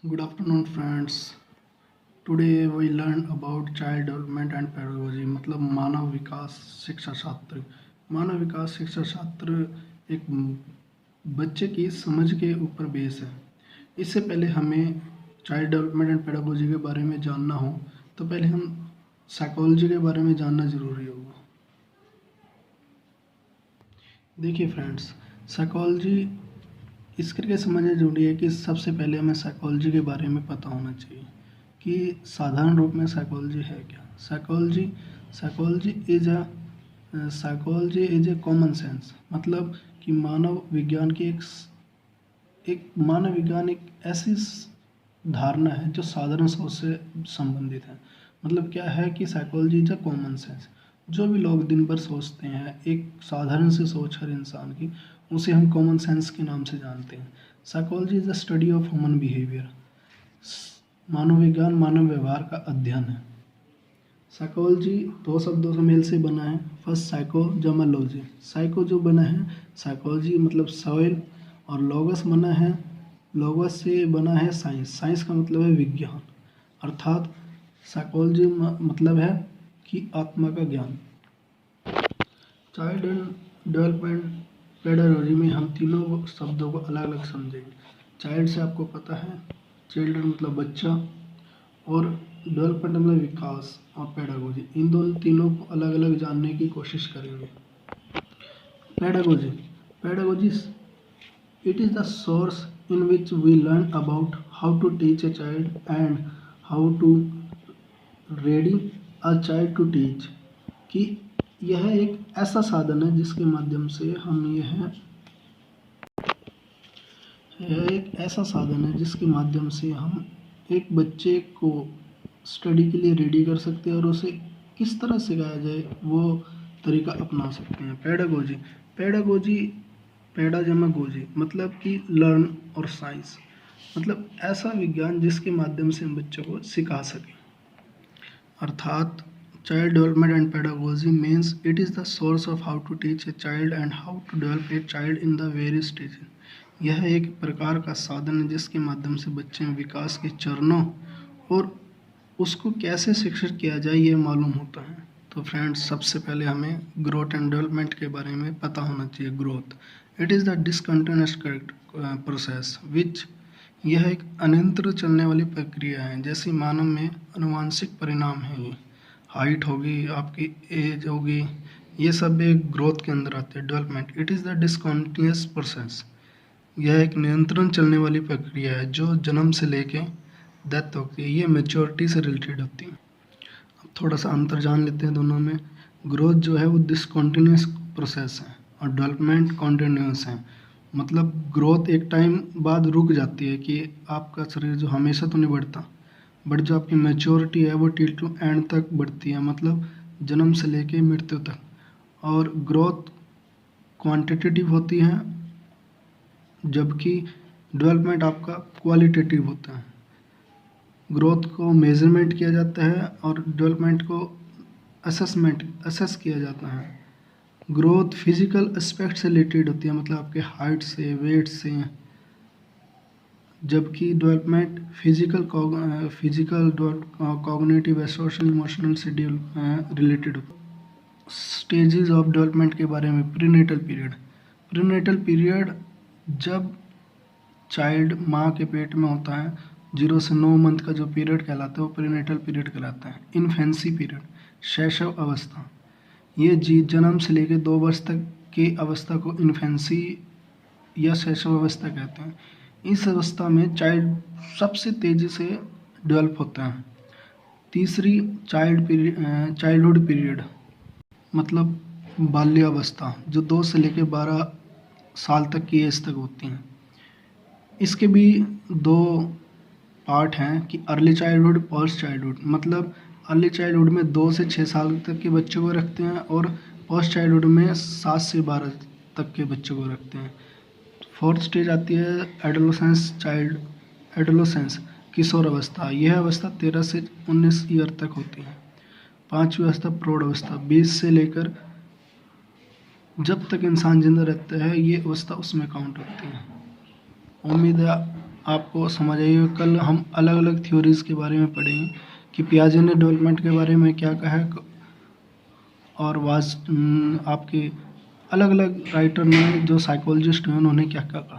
Good afternoon, friends. Today we learn about child development and pedagogy मतलब मानव विकास शिक्षा शास्त्र। मानव विकास शिक्षा शास्त्र एक बच्चे की समझ के ऊपर बेस है। इससे पहले हमें चाइल्ड डेवलपमेंट एंड पेडागोजी के बारे में जानना हो तो पहले हम साइकोलॉजी के बारे में जानना ज़रूरी होगा। देखिए फ्रेंड्स, साइकोलॉजी इस करके समझना जरूरी है कि सबसे पहले हमें साइकोलॉजी के बारे में पता होना चाहिए कि साधारण रूप में साइकोलॉजी है क्या। Psychology is a common sense मतलब कि मानव विज्ञान की एक ऐसी धारणा है जो साधारण सोच से संबंधित है। मतलब क्या है कि psychology is a common sense. जो भी लोग दिन भर सोचते हैं, एक साधारण सी सोच हर इंसान की, उसे हम कॉमन सेंस के नाम से जानते हैं। Psychology is the study of human behaviour. मानव विज्ञान मानव व्यवहार का अध्ययन है। साइकोलॉजी दो शब्दों से मेल से बना है। फर्स्ट साइको जमा लॉजी। साइको जो बना है साइकोलॉजी मतलब सॉइल, और लॉगस बना है, लॉगस से बना है साइंस। साइंस का मतलब है विज्ञान, अर्थात साइकोलॉजी मतलब है कि आत्मा का ज्ञान। चाइल्ड एंड डेवलपमेंट पेडागोजी में हम तीनों शब्दों को अलग अलग समझेंगे। चाइल्ड से आपको पता है, चिल्ड्रन मतलब बच्चा, और डेवलपमेंट मतलब विकास, और पेडागोजी, इन दोनों तीनों को अलग अलग जानने की कोशिश करेंगे। Pedagogy pedagogy it is the source in which we learn about how to teach a child and how to ready a child to teach। कि यह एक ऐसा साधन है जिसके माध्यम से हम एक बच्चे को स्टडी के लिए रेडी कर सकते हैं और उसे किस तरह सिखाया जाए वो तरीका अपना सकते हैं। पेडागोजी पेडा जमा गोजी मतलब कि लर्न और साइंस, मतलब ऐसा विज्ञान जिसके माध्यम से हम बच्चों को सिखा सकें। अर्थात child development and pedagogy means it is the source of how to teach a child and how to develop a child in the various stage. यह एक प्रकार का साधन है जिसके माध्यम से बच्चे में विकास के चरणों और उसको कैसे शिक्षित किया जाए ये मालूम होता है। तो फ्रेंड्स, सबसे पहले हमें ग्रोथ एंड डेवलपमेंट के बारे में पता होना चाहिए। Growth it is the discontinuous process which, यह एक अनिरंतर चलने वाली प्रक्रिया है। जैसे मानव में आनुवांशिक परिणाम है, ये हाइट होगी, आपकी एज होगी, ये सब एक ग्रोथ के अंदर आते हैं। Development it is the discontinuous process, यह एक निरंतर चलने वाली प्रक्रिया है जो जन्म से लेके डेथ होती है, ये मेच्योरिटी से रिलेटेड होती है। अब थोड़ा सा अंतर जान लेते हैं दोनों में। ग्रोथ जो है वो डिसकंटिन्यूअस प्रोसेस है और डेवलपमेंट कॉन्टिन्यूअस है। मतलब ग्रोथ एक टाइम बाद रुक जाती है कि आपका शरीर जो हमेशा तो नहीं बढ़ता, बट जो आपकी मैच्योरिटी है वो टिल टू एंड तक बढ़ती है, मतलब जन्म से लेके मृत्यु तक। और ग्रोथ क्वांटिटेटिव होती है जबकि डेवलपमेंट आपका क्वालिटेटिव होता है। ग्रोथ को मेजरमेंट किया जाता है और डेवलपमेंट को असेस किया जाता है। ग्रोथ फिजिकल एस्पेक्ट से रिलेटेड होती है, मतलब आपके हाइट से, वेट से, जबकि development physical cognitive social emotional से रिलेटेड होता है। स्टेजेस ऑफ डेवलपमेंट के बारे में, प्रीनेटल पीरियड जब चाइल्ड माँ के पेट में होता है, 0 से 9 मंथ का जो पीरियड कहलाता है वो प्रीनेटल पीरियड कहलाता है। इन्फेंसी पीरियड, शैशव अवस्था, ये जन्म से लेकर 2 वर्ष तक की अवस्था को इन्फेंसी या शैशव अवस्था कहते हैं। इस अवस्था में चाइल्ड सबसे तेज़ी से डेवलप होता है। तीसरी चाइल्डहुड पीरियड मतलब बाल्यावस्था, जो 2 से लेकर 12 साल तक की एज तक होती हैं। इसके भी 2 पार्ट हैं कि अर्ली चाइल्डहुड, पोस्ट चाइल्डहुड। मतलब अर्ली चाइल्डहुड में 2 से 6 साल तक के बच्चों को रखते हैं और पोस्ट चाइल्डहुड में 7 से 12 तक के बच्चों को रखते हैं। 4th स्टेज आती है एडोलेसेंस, किशोर अवस्था। यह अवस्था 13 से 19 ईयर तक होती है। 5वीं अवस्था प्रौढ़ अवस्था, 20 से लेकर जब तक इंसान जिंदा रहता है ये अवस्था उसमें काउंट होती है। उम्मीद है आपको समझ आई होगी। कल हम अलग अलग थ्योरीज़ के बारे में पढ़ेंगे कि पियाजे ने डेवलपमेंट के बारे में क्या कहा है, और आपके अलग अलग राइटर ने जो साइकोलॉजिस्ट हैं उन्होंने क्या क्या कहा।